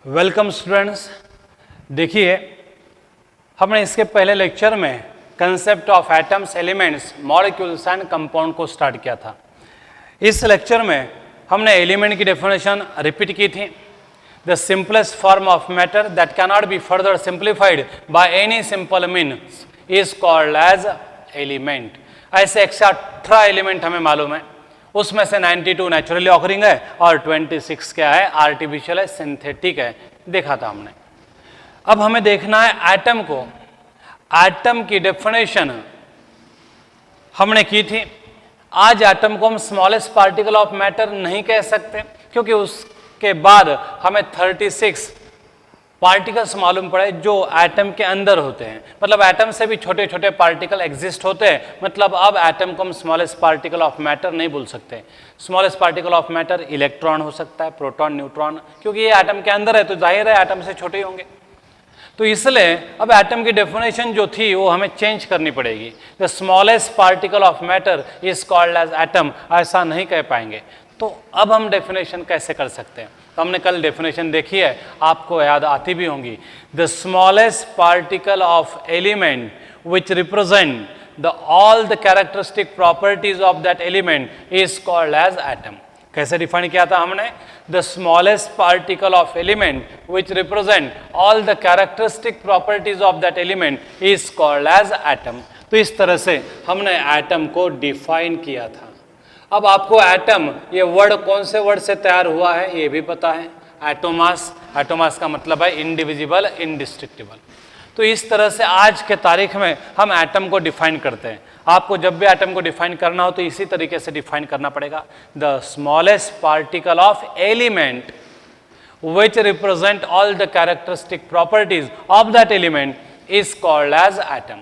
Welcome students. देखिए, हमने इसके पहले लेक्चर में concept of atoms, elements, molecules and compound को स्टार्ट किया था। इस लेक्चर में हमने एलिमेंट की डेफिनेशन रिपीट की थी। The simplest form of matter that cannot be further simplified by any simple means is called as element. ऐसे 118 एलिमेंट हमें मालूम है, उसमें से 92 नेचुरली ऑकरिंग है और 26 क्या है, आर्टिफिशियल है, सिंथेटिक है, देखा था हमने। अब हमें देखना है एटम को। एटम की डेफिनेशन हमने की थी। आज एटम को हम स्मॉलेस्ट पार्टिकल ऑफ मैटर नहीं कह सकते, क्योंकि उसके बाद हमें 36 पार्टिकल्स मालूम पड़े जो एटम के अंदर होते हैं। मतलब एटम से भी छोटे छोटे पार्टिकल एग्जिस्ट होते हैं। मतलब अब एटम को हम स्मॉलेस्ट पार्टिकल ऑफ मैटर नहीं बोल सकते। Smallest particle of matter electron हो सकता है, प्रोटॉन, न्यूट्रॉन, क्योंकि ये एटम के अंदर है तो जाहिर है एटम से छोटे ही होंगे। तो इसलिए अब एटम की डेफिनेशन जो थी वो हमें चेंज करनी पड़ेगी। The smallest particle of matter is called as atom, ऐसा नहीं कह पाएंगे। तो अब हम डेफिनेशन कैसे कर सकते हैं? तो हमने कल डेफिनेशन देखी है, आपको याद आती भी होंगी। The smallest particle of element which represent the all the characteristic properties of that element is called as atom. कैसे डिफाइन किया था हमने? The smallest particle of element which represent all the characteristic properties of that element is called as atom. तो इस तरह से हमने atom को डिफाइन किया था। अब आपको एटम, ये वर्ड कौन से वर्ड से तैयार हुआ है ये भी पता है, एटोमास। एटोमास का मतलब है इंडिविजिबल, इनडिस्ट्रक्टिबल। तो इस तरह से आज के तारीख में हम एटम को डिफाइन करते हैं। आपको जब भी एटम को डिफाइन करना हो तो इसी तरीके से डिफाइन करना पड़ेगा। The smallest particle of element which represent all the characteristic properties of that element is called as atom.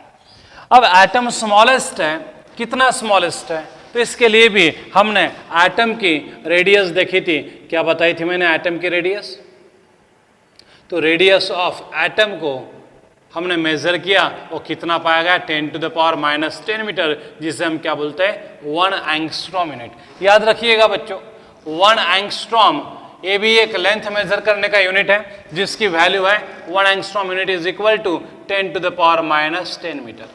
अब एटम स्मॉलेस्ट है, कितना स्मॉलेस्ट है? तो इसके लिए भी हमने एटम की रेडियस देखी थी। क्या बताई थी मैंने एटम की रेडियस? तो रेडियस ऑफ एटम को हमने मेजर किया, वो कितना पाया गया? 10 to the power -10 मीटर, जिसे हम क्या बोलते हैं? 1 एंगस्ट्रॉम यूनिट। याद रखिएगा बच्चों, 1 एंगस्ट्रॉम ये भी एक लेंथ मेजर करने का यूनिट है, जिसकी वैल्यू है 1 angstrom unit is equal to 10 to the power -10 metre.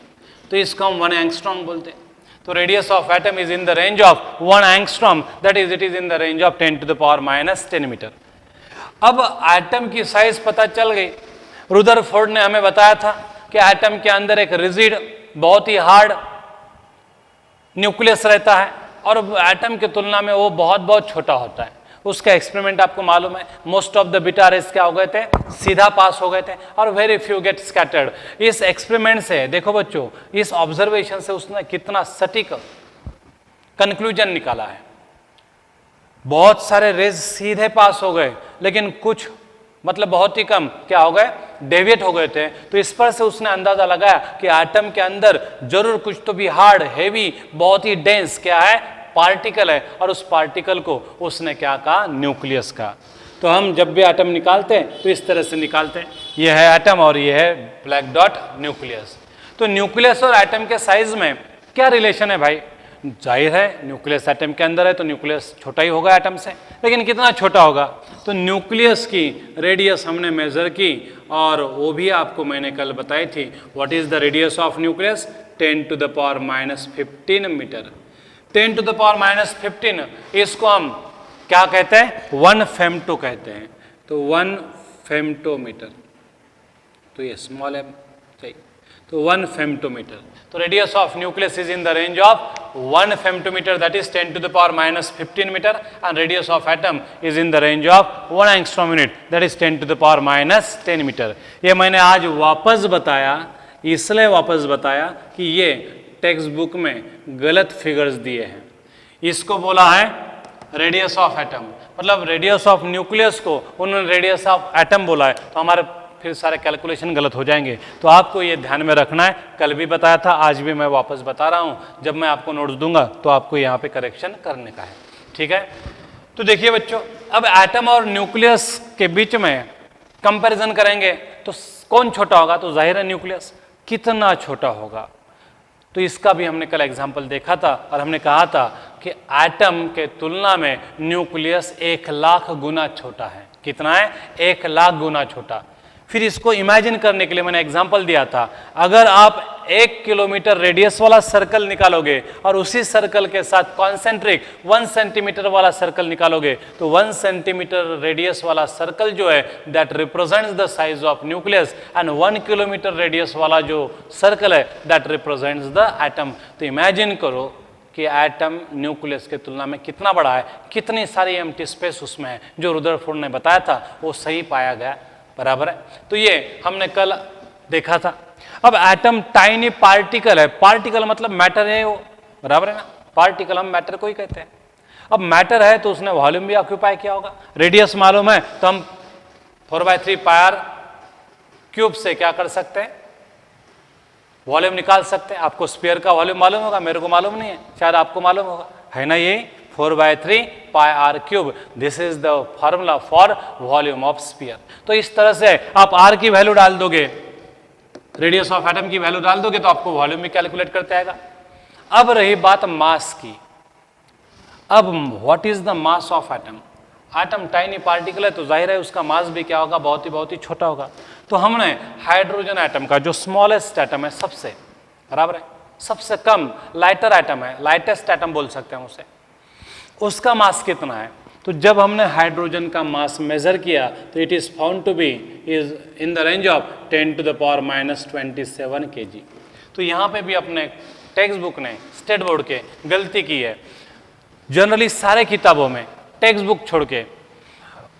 तो इसको हम 1 एंगस्ट्रॉम बोलते हैं। तो radius of atom is in the range of 1 angstrom, that is it is in the range of 10 to the power -10 metre. अब atom की size पता चल गई। रुदरफोर्ड ने हमें बताया था कि एटम के अंदर एक रिजिड, बहुत ही हार्ड न्यूक्लियस रहता है और एटम की तुलना में वो बहुत बहुत छोटा होता है। उसका एक्सपेरिमेंट आपको मालूम है। Most of the beta rays क्या हो गए थे? सीधा पास हो गए थे और वेरी फ्यू गेट स्कैटर्ड। इस एक्सपेरिमेंट से देखो बच्चों, इस ऑब्जर्वेशन से उसने कितना सटीक कंक्लूजन निकाला है। बहुत सारे रेस सीधे पास हो गए, लेकिन कुछ मतलब बहुत ही कम क्या हो गए? डेविएट हो गए थे। तो इस पर से उसने अंदाजा लगाया कि एटम के अंदर जरूर कुछ तो भी हार्ड, हेवी, बहुत ही डेंस क्या है? पार्टिकल है। और उस पार्टिकल को उसने क्या कहा? न्यूक्लियस का। तो हम जब भी एटम निकालते हैं तो इस तरह से निकालते हैं। यह है एटम और यह है ब्लैक डॉट न्यूक्लियस। तो न्यूक्लियस और एटम के साइज में क्या रिलेशन है भाई? जाहिर है न्यूक्लियस एटम के अंदर है तो न्यूक्लियस छोटा ही होगा एटम से, लेकिन कितना छोटा होगा? तो न्यूक्लियस की रेडियस हमने मेजर की और वो भी आपको मैंने कल बताई थी। What is the radius of nucleus? 10 to the power -15 metre. 10 to the power -15, इसको हम क्या कहते हैं? 1 फेम्टो कहते हैं। तो 1 फेम्टोमीटर, तो ये स्मॉल है, सही। तो 1 फेम्टोमीटर। तो radius of nucleus is in the range of 1 femtometre, that is 10 to the power -15 metre, and radius of atom is in the range of 1 angstrom unit, that is 10 to the power -10 metre. ये मैंने आज वापस बताया, इसलिए वापस बताया कि ये टेक्स्ट बुक में गलत फिगर्स दिए हैं। इसको बोला है रेडियस ऑफ एटम, मतलब रेडियस ऑफ न्यूक्लियस को उन्होंने रेडियस ऑफ एटम बोला है, तो हमारे फिर सारे कैलकुलेशन गलत हो जाएंगे। तो आपको ये ध्यान में रखना है। कल भी बताया था, आज भी मैं वापस बता रहा हूँ। जब मैं आपको नोट्स दूंगा तो आपको यहाँ पे करेक्शन करने का है, ठीक है? तो देखिए बच्चों, अब एटम और न्यूक्लियस के बीच में कंपैरिजन करेंगे तो कौन छोटा होगा? तो जाहिर है न्यूक्लियस। कितना छोटा होगा? तो इसका भी हमने कल एग्जाम्पल देखा था और हमने कहा था कि एटम के तुलना में न्यूक्लियस 1 लाख गुना छोटा है। कितना है? 1,00,000 गुना छोटा। फिर इसको इमेजिन करने के लिए मैंने एग्जांपल दिया था, अगर आप 1 किलोमीटर रेडियस वाला सर्कल निकालोगे और उसी सर्कल के साथ कॉन्सेंट्रिक 1 सेंटीमीटर वाला सर्कल निकालोगे तो 1 सेंटीमीटर रेडियस वाला सर्कल जो है that represents the size of nucleus and 1 kilometre radius वाला जो सर्कल है दैट रिप्रेजेंट्स द एटम। तो इमेजिन करो कि एटम न्यूक्लियस के तुलना में कितना बड़ा है, कितनी सारी एम्प्टी स्पेस उसमें है। जो रुदरफोर्ड ने बताया था वो सही पाया गया, बराबर है। तो ये हमने कल देखा था। अब एटम टाइनी पार्टिकल है, पार्टिकल मतलब मैटर है वो, बराबर है ना, पार्टिकल हम मैटर को ही कहते हैं। अब मैटर है तो उसने वॉल्यूम भी ऑक्यूपाई किया होगा। रेडियस मालूम है तो हम 4/3 पायर क्यूब से क्या कर सकते हैं? वॉल्यूम निकाल सकते हैं। आपको स्फीयर का वॉल्यूम मालूम होगा, मेरे को मालूम नहीं है, शायद आपको मालूम होगा, है ना। ये 4/3 pi r cube, this is the formula for volume of sphere. तो इस तरह से आप आर की वैल्यू डाल दोगे, रेडियस ऑफ एटम की वैल्यू डाल दोगे तो आपको वॉल्यूम भी कैलकुलेट करते आएगा। अब रही बात मास की। अब what is the mass of atom? Atom tiny particle है तो जाहिर है उसका मास भी क्या होगा? बहुत ही छोटा होगा। तो हमने हाइड्रोजन एटम का जो स्मॉलेस्ट एटम है, सबसे, बराबर है, सबसे कम लाइटर एटम है, लाइटेस्ट एटम बोल सकते हैं उसे, उसका मास कितना है? तो जब हमने हाइड्रोजन का मास मेजर किया तो it is found to be is in the range of 10⁻⁻27 kg। तो यहाँ पे भी अपने टेक्स्ट बुक ने, स्टेट बोर्ड के, गलती की है। जनरली सारे किताबों में टेक्स्ट बुक छोड़ के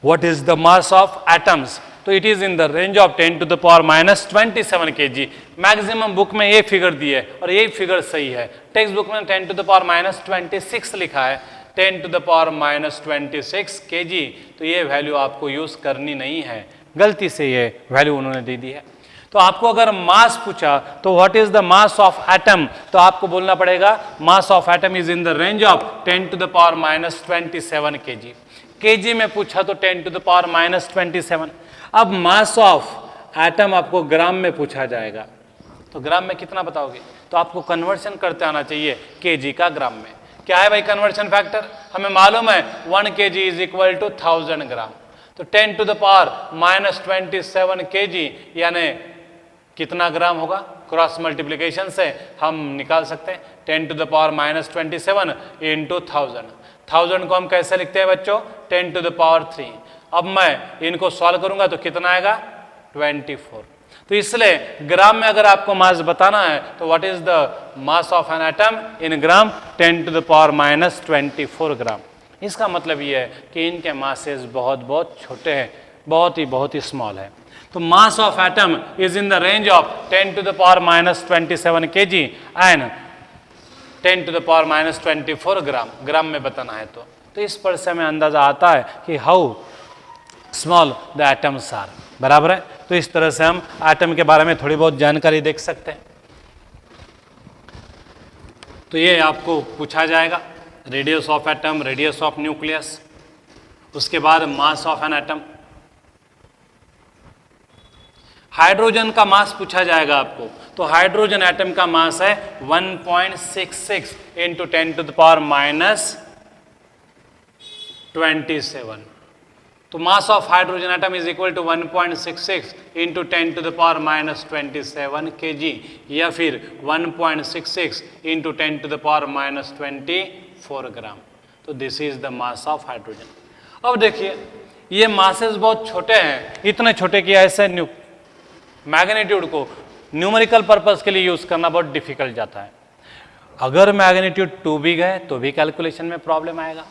what is the mass of atoms, तो it is in the range of 10⁻⁻27 kg। Maximum book में ये फिगर दी है और यही फिगर सही है। टेक्स्ट बुक में 10⁻⁻26 लिखा है, 10⁻⁻26 kg। तो ये वैल्यू आपको यूज करनी नहीं है, गलती से ये वैल्यू उन्होंने दे दी है। तो आपको अगर मास पूछा तो what is the mass of atom, तो आपको बोलना पड़ेगा mass of atom is in the range of 10⁻⁻27 kg। kg में पूछा तो 10⁻⁻27। अब मास ऑफ एटम आपको ग्राम में पूछा जाएगा तो ग्राम में कितना बताओगे? तो आपको कन्वर्शन करते आना चाहिए kg का ग्राम में। क्या है भाई कन्वर्शन फैक्टर? हमें मालूम है 1 kg इज इक्वल टू 1000 ग्राम। तो 10⁻⁻27 kg यानी कितना ग्राम होगा? क्रॉस मल्टीप्लिकेशन से हम निकाल सकते हैं 10⁻⁻27 इंटू 1000। 1000 को हम कैसे लिखते हैं बच्चों? 10⁻3। अब मैं इनको सॉल्व करूंगा तो कितना आएगा? 24। तो इसलिए ग्राम में अगर आपको मास बताना है तो what is the mass of an atom in gram? 10⁻⁻24 gram. इसका मतलब ये है कि इनके मासेस बहुत छोटे हैं, बहुत ही स्मॉल है। तो mass of atom is in the range of 10⁻⁻27 kg and 10⁻⁻24 ग्राम। ग्राम में बताना है तो इस पर से हमें अंदाजा आता है कि how small the atoms are, बराबर है। तो इस तरह से हम एटम के बारे में थोड़ी बहुत जानकारी देख सकते हैं। तो ये आपको पूछा जाएगा, radius of atom, radius of nucleus, उसके बाद मास ऑफ एन एटम। हाइड्रोजन का मास पूछा जाएगा आपको, तो हाइड्रोजन एटम का मास है 1.66 इंटू 10⁻⁻27। तो mass of hydrogen atom is equal to 1.66 into 10⁻⁻27 kg या फिर 1.66 इंटू 10⁻⁻24 ग्राम। तो this is the mass of hydrogen. अब देखिए ये मासेस बहुत छोटे हैं, इतने छोटे कि ऐसे मैग्नीट्यूड को न्यूमेरिकल पर्पस के लिए यूज करना बहुत डिफिकल्ट जाता है। अगर मैग्नीट्यूड 2 भी गए तो भी कैलकुलेशन में प्रॉब्लम आएगा।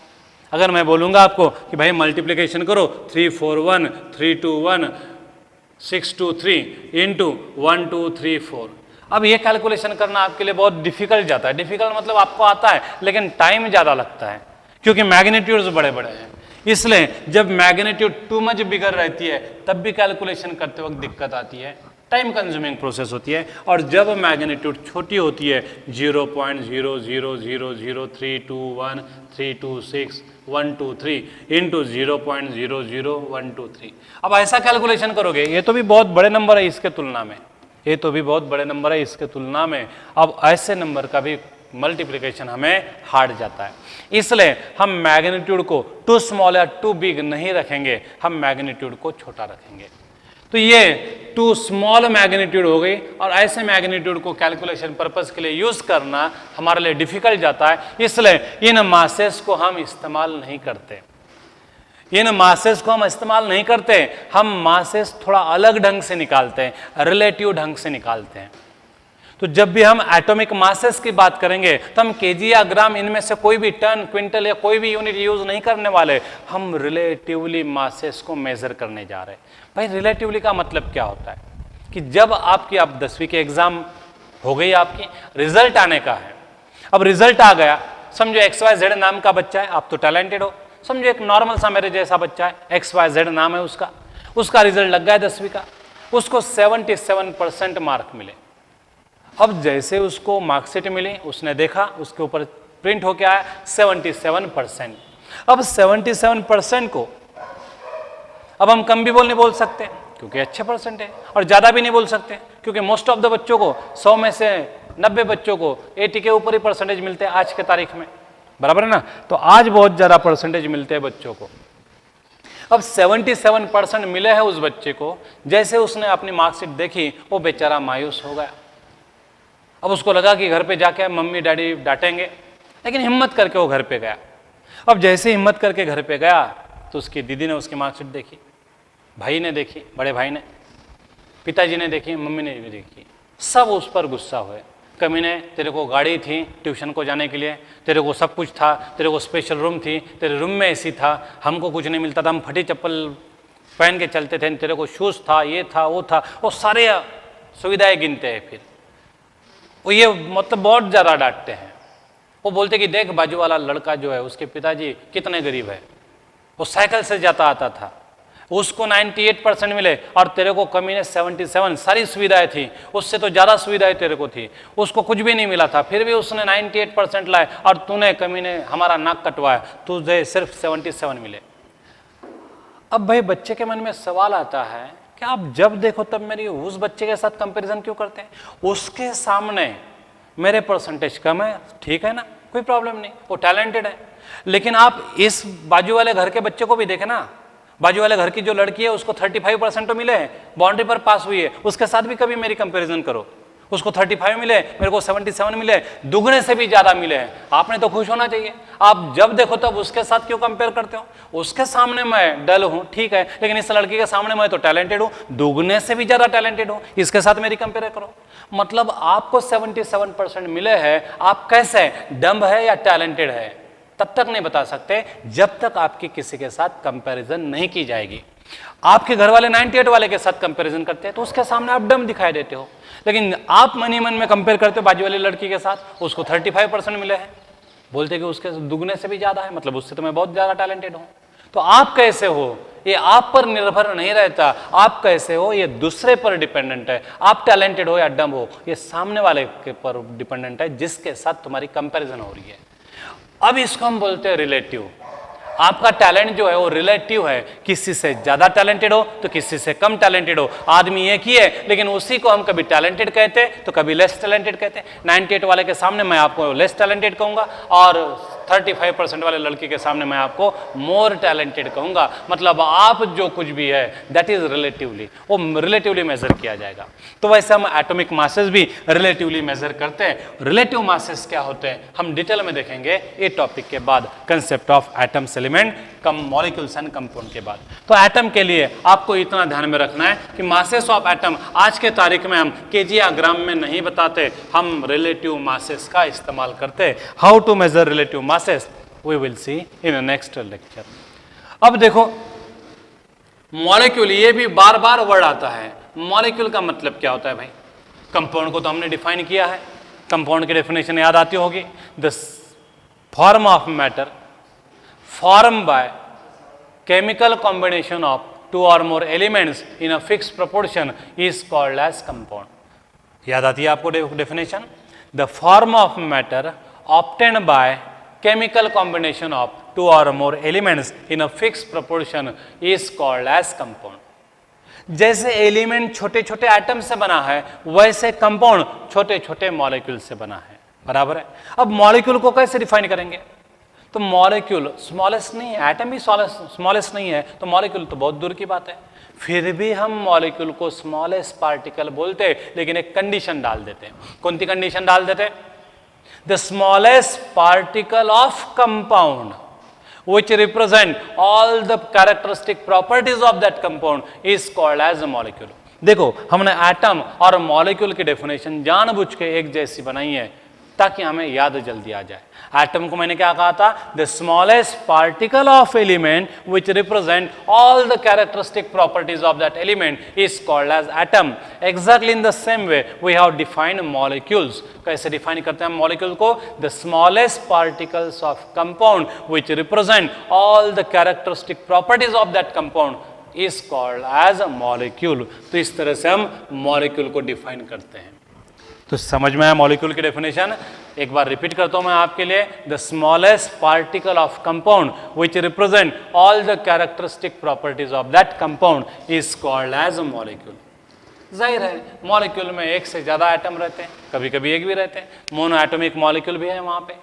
अगर मैं बोलूंगा आपको कि भाई मल्टीप्लिकेशन करो 341 321 623 इंटू 1234, अब ये कैलकुलेशन करना आपके लिए बहुत डिफिकल्ट जाता है। डिफिकल्ट मतलब आपको आता है लेकिन टाइम ज़्यादा लगता है क्योंकि मैग्नीट्यूड्स बड़े बड़े हैं। इसलिए जब मैग्नीट्यूड टू मच बिगर रहती है तब भी कैलकुलेशन करते वक्त दिक्कत आती है, टाइम कंज्यूमिंग प्रोसेस होती है। और जब मैग्नीट्यूड छोटी होती है 0.0000321326123 इंटू 0.00123। अब ऐसा कैलकुलेशन करोगे, ये तो भी बहुत बड़े नंबर है इसके तुलना में, ये तो भी बहुत बड़े नंबर है इसके तुलना में। अब ऐसे नंबर का भी मल्टीप्लिकेशन हमें हार्ड जाता है। इसलिए हम मैग्नीट्यूड को टू स्मॉल या टू बिग नहीं रखेंगे, हम मैग्नीट्यूड को छोटा रखेंगे। तो ये टू स्मॉल मैग्नीट्यूड हो गई, और ऐसे मैग्नीट्यूड को कैलकुलेशन पर्पस के लिए यूज करना हमारे लिए डिफिकल्ट जाता है, इसलिए इन मासेस को हम इस्तेमाल नहीं करते। इन मासेस को हम इस्तेमाल नहीं करते, हम मासेस थोड़ा अलग ढंग से निकालते हैं, रिलेटिव ढंग से निकालते हैं। तो जब भी हम एटॉमिक मासेस की बात करेंगे तो हम केजी या ग्राम इनमें से कोई भी टन, क्विंटल या कोई भी यूनिट यूज नहीं करने वाले, हम रिलेटिवली मासेस को मेजर करने जा रहे हैं। भाई रिलेटिवली का मतलब क्या होता है कि जब आप 10वीं के एग्जाम हो गई, आपकी रिजल्ट आने का है, अब रिजल्ट आ गया, समझो XYZ नाम का बच्चा है, आप तो टैलेंटेड हो, समझो एक नॉर्मल सा मेरे जैसा बच्चा है, XYZ नाम है उसका रिजल्ट लग गया 10वीं का, उसको 77% मार्क मिले। अब जैसे उसको मार्कशीट मिली, उसने देखा, उसके ऊपर प्रिंट होके आया 77%। अब 77% को अब हम कम भी नहीं बोल सकते क्योंकि अच्छे परसेंट है, और ज्यादा भी नहीं बोल सकते क्योंकि मोस्ट ऑफ द बच्चों को 100 में से 90 बच्चों को 80 के ऊपर ही परसेंटेज मिलते हैं आज के तारीख में, बराबर है ना। तो आज बहुत ज्यादा परसेंटेज मिलते हैं बच्चों को। अब 77% मिले हैं उस बच्चे को, जैसे उसने अपनी मार्कशीट देखी वो बेचारा मायूस हो गया। अब उसको लगा कि घर पे जाके मम्मी डैडी डांटेंगे, लेकिन हिम्मत करके वो घर पे गया। अब जैसे हिम्मत करके घर पे गया तो उसकी दीदी ने उसकी मार्कशीट देखी, भाई ने देखी, बड़े भाई ने, पिताजी ने देखी, मम्मी ने भी देखी, सब उस पर गुस्सा हुए। कमीने, तेरे को गाड़ी थी ट्यूशन को जाने के लिए, तेरे को सब कुछ था, तेरे को स्पेशल रूम थी, तेरे रूम में एसी था, हमको कुछ नहीं मिलता था, हम फटी चप्पल पहन के चलते थे, तेरे को शूज़ था, ये था, वो सारे सुविधाएं गिनते हैं। फिर वो ये मतलब बहुत ज़्यादा डांटते हैं। वो बोलते कि देख बाजू वाला लड़का जो है उसके पिताजी कितने गरीब है, वो साइकिल से जाता आता था, उसको 98% मिले और तेरे को कमीने 77, सारी सुविधाएं थी, उससे तो ज़्यादा सुविधाएं तेरे को थी, उसको कुछ भी नहीं मिला था, फिर भी उसने 98% लाए और तूने कमीने हमारा नाक कटवाया, तुझे सिर्फ 77 मिले। अब भाई बच्चे के मन में सवाल आता है कि आप जब देखो तब मेरी उस बच्चे के साथ कंपैरिजन क्यों करते हैं? उसके सामने मेरे परसेंटेज कम है, ठीक है ना, कोई प्रॉब्लम नहीं, वो टैलेंटेड है। लेकिन आप इस बाजू वाले घर के बच्चे को भी देखें ना, बाजू वाले घर की जो लड़की है उसको 35% तो मिले हैं, बाउंड्री पर पास हुई है, उसके साथ भी कभी मेरी कंपैरिजन करो, उसको 35 मिले, मेरे को 77 मिले, दुगने से भी ज्यादा मिले हैं, आपने तो खुश होना चाहिए। आप जब देखो तब उसके साथ क्यों कंपेयर करते हो? उसके सामने मैं डल हूं, ठीक है, लेकिन इस लड़की के सामने मैं तो टैलेंटेड हूं, दुगने से भी ज्यादा टैलेंटेड हूं, इसके साथ मेरी कंपेयर करो। मतलब आपको 77% मिले हैं, आप कैसे डम्ब है या टैलेंटेड है तब तक नहीं बता सकते जब तक आपकी किसी के साथ कंपैरिजन नहीं की जाएगी। आपके घर वाले 98 वाले के साथ कंपैरिजन करते हैं तो उसके सामने आप डम दिखाई देते हो, लेकिन आप मन ही मन में कंपेयर करते हो बाजू वाली लड़की के साथ, उसको 35% मिले हैं, बोलते कि उसके दुगने से भी ज्यादा है, मतलब उससे तो मैं बहुत ज्यादा टैलेंटेड हूं। तो आप कैसे हो ये आप पर निर्भर नहीं रहता, आप कैसे हो ये दूसरे पर डिपेंडेंट है। आप टैलेंटेड हो या डम हो ये सामने वाले के पर डिपेंडेंट है जिसके साथ तुम्हारी कंपैरिजन हो रही है। अब इसको हम बोलते हैं रिलेटिव। आपका टैलेंट जो है वो रिलेटिव है, किसी से ज्यादा टैलेंटेड हो तो किसी से कम टैलेंटेड हो, आदमी एक ही है लेकिन उसी को हम कभी टैलेंटेड कहते तो कभी लेस टैलेंटेड कहते। 98 वाले के सामने मैं आपको लेस टैलेंटेड कहूंगा और 35% वाले लड़की के सामने मैं आपको मोर टैलेंटेड कहूंगा। मतलब आप जो कुछ भी है दैट इज रिलेटिवली, वो रिलेटिवली मेजर किया जाएगा। तो वैसे हम एटॉमिक मासेस भी रिलेटिवली मेजर करते हैं। रिलेटिव मासेस क्या होते हैं हम डिटेल में देखेंगे ये टॉपिक के बाद, concept of atoms, element, come molecules and compound के बाद। तो एटम के लिए आपको इतना ध्यान में रखना है कि मासेस ऑफ एटम आज के तारीख में हम केजी या ग्राम में नहीं बताते, हम रिलेटिव मासेस का इस्तेमाल करते। How to measure relative masses we will see in next lecture. अब देखो मॉलिक्यूल, ये भी बार बार वर्ड आता है। मॉलिक्यूल का मतलब क्या होता है भाई? कंपाउंड को तो हमने डिफाइन किया है, कंपाउंड की डेफिनेशन याद आती होगी, the form of matter formed by chemical combination of two or more elements in a fixed proportion is called as compound. याद आती है आपको definition? The form of matter obtained by chemical combination of two or more elements in a fixed proportion is called as compound. जैसे element छोटे छोटे atom से बना है वैसे कंपाउंड छोटे छोटे मॉलिक्यूल से बना है। बराबर है। अब मॉलिक्यूल को कैसे डिफाइन करेंगे? तो मॉलिक्यूल स्मॉलेस्ट नहीं है, एटम भी स्मॉलेस्ट नहीं है, तो मॉलिक्यूल तो बहुत दूर की बात है। फिर भी हम मॉलिक्यूल को स्मॉलेस्ट पार्टिकल बोलते हैं, लेकिन एक कंडीशन डाल देते हैं। कौन सी कंडीशन डाल देते हैं? The smallest particle of compound which represent all the characteristic properties of that compound is called as a molecule। देखो, हमने एटम और मॉलिक्यूल की डेफिनेशन जानबूझ के एक जैसी बनाई है ताकि हमें याद जल्दी आ जाए। एटम को मैंने क्या कहा था? The smallest particle of element which represent all the characteristic properties of that element is called as atom. Exactly in the same way we have defined molecules. कैसे डिफाइन करते हैं मॉलिक्यूल को? The smallest particles of compound which represent all the characteristic properties of that compound is called as a molecule. तो इस तरह से हम molecule को डिफाइन करते हैं। तो समझ में आया मॉलिक्यूल की डेफिनेशन? एक बार रिपीट करता हूं मैं आपके लिए। The smallest particle of compound which represent all the characteristic properties of that compound is called as a molecule. जाहिर है मॉलिक्यूल में एक से ज्यादा एटम रहते हैं, कभी कभी एक भी रहते हैं। मोनो एटॉमिक मॉलिक्यूल भी है वहां पे,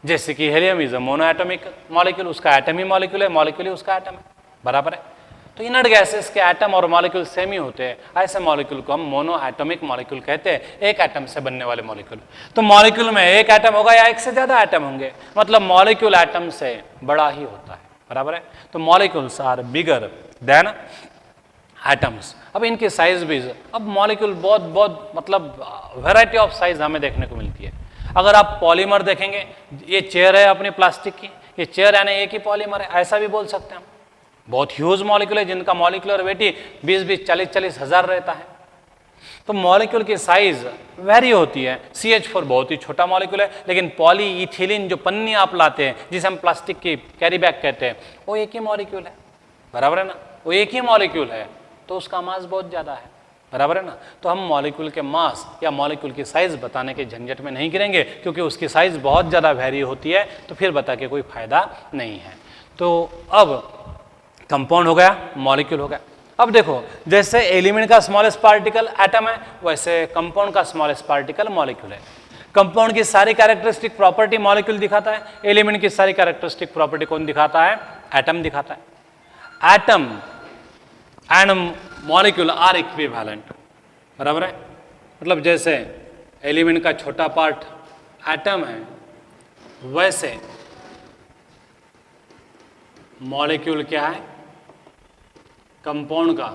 जैसे कि helium is a mono atomic molecule, उसका एटम ही मॉलिक्यूल है, मॉलिक्यूल ही उसका एटम है, बराबर है। तो इनर्ट गैसेस के एटम और मॉलिक्यूल सेम ही होते हैं, ऐसे मॉलिक्यूल को हम मोनो एटॉमिक मॉलिक्यूल कहते हैं, एक एटम से बनने वाले मॉलिक्यूल। तो मॉलिक्यूल में एक एटम होगा या एक से ज्यादा एटम होंगे, मतलब मॉलिक्यूल एटम से बड़ा ही होता है, बराबर है। तो molecules are bigger than atoms. अब इनकी साइज भी, अब मॉलिक्यूल बहुत मतलब वैरायटी ऑफ साइज हमें देखने को मिलती है। अगर आप पॉलीमर देखेंगे, ये चेयर है अपनी प्लास्टिक की, ये चेयर यानी एक ही पॉलीमर है, ऐसा भी बोल सकते हैं हम। बहुत ह्यूज मॉलिक्यूल है जिनका मॉलिक्यूलर वेट 20-20, 40-40 हजार रहता है। तो मॉलिक्यूल की साइज वेरी होती है। CH4 बहुत ही छोटा मॉलिक्यूल है, लेकिन पॉलीइथिलीन जो पन्नी आप लाते हैं, जिसे हम प्लास्टिक की कैरी बैग कहते हैं, वो एक ही मॉलिक्यूल है, बराबर है ना। वो एक ही मॉलिक्यूल है तो उसका मास बहुत ज्यादा है, बराबर है ना। तो हम मॉलिक्यूल के मास या मॉलिक्यूल की साइज बताने के झंझट में नहीं गिरेंगे, क्योंकि उसकी साइज बहुत ज्यादा वेरी होती है, तो फिर बता के कोई फायदा नहीं है। तो अब कंपाउंड हो गया, मॉलिक्यूल हो गया। अब देखो, जैसे एलिमेंट का स्मॉलेस्ट पार्टिकल एटम है, वैसे कंपाउंड का स्मॉलेस्ट पार्टिकल मॉलिक्यूल है। कंपाउंड की सारी कैरेक्टरिस्टिक प्रॉपर्टी मॉलिक्यूल दिखाता है, एलिमेंट की सारी कैरेक्टरिस्टिक प्रॉपर्टी कौन दिखाता है? एटम दिखाता है। Atom and molecule are equivalent, बराबर है। मतलब जैसे एलिमेंट का छोटा पार्ट एटम है, वैसे मॉलिक्यूल क्या है? कंपाउंड का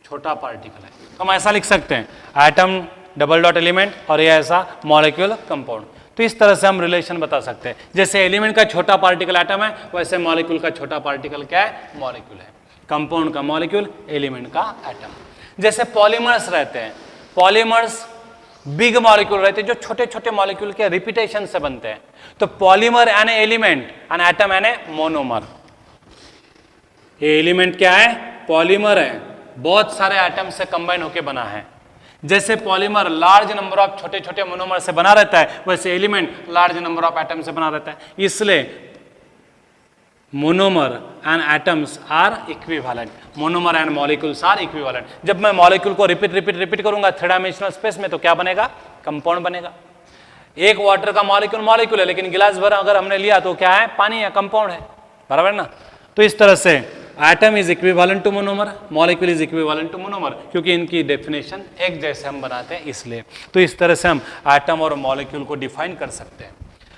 छोटा पार्टिकल है। तो हम ऐसा लिख सकते हैं, एटम डबल डॉट एलिमेंट और ये ऐसा मॉलिक्यूल कंपाउंड। तो इस तरह से हम रिलेशन बता सकते हैं। जैसे एलिमेंट का छोटा पार्टिकल एटम है, वैसे मॉलिक्यूल का छोटा पार्टिकल क्या है? मॉलिक्यूल है। कंपाउंड का मॉलिक्यूल, एलिमेंट का एटम। जैसे पॉलीमर्स रहते हैं, पॉलीमर्स बिग मॉलिक्यूल रहते हैं जो छोटे छोटे मॉलिक्यूल के रिपीटेशन से बनते हैं। तो polymer an element and atom an a monomer. ये एलिमेंट क्या है? पॉलीमर है, बहुत सारे एटम से कंबाइन होकर बना है। जैसे पॉलीमर लार्ज नंबर ऑफ छोटे छोटे मोनोमर से बना रहता है, वैसे element large number of atom से बना रहता है। इसलिए monomer and atoms are equivalent, monomer and molecules are equivalent. जब मैं मॉलिक्यूल को रिपीट करूंगा थ्री डायमेंशनल स्पेस में, तो क्या बनेगा? कंपाउंड बनेगा। एक वाटर का मॉलिक्यूल है, लेकिन गिलास भर अगर हमने लिया तो क्या है? पानी है, कंपाउंड है, बराबर ना। तो इस तरह से atom is equivalent to monomer, molecule is equivalent to monomer, क्योंकि इनकी डेफिनेशन एक जैसे हम बनाते हैं इसलिए। तो इस तरह से हम एटम और मॉलिक्यूल को डिफाइन कर सकते हैं।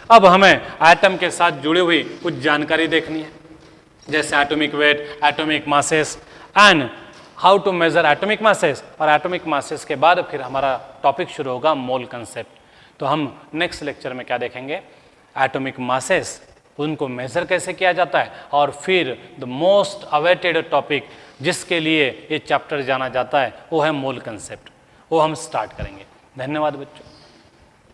अब हमें एटम के साथ जुड़ी हुई कुछ जानकारी देखनी है, जैसे atomic weight, atomic masses and how to measure atomic masses. और एटॉमिक मासेस के बाद फिर हमारा टॉपिक शुरू होगा मोल कंसेप्ट। तो हम नेक्स्ट लेक्चर में क्या देखेंगे? एटॉमिक मासेस, उनको मेजर कैसे किया जाता है, और फिर द मोस्ट अवेटेड टॉपिक जिसके लिए ये चैप्टर जाना जाता है वो है मोल कंसेप्ट। वो हम स्टार्ट करेंगे। धन्यवाद बच्चों।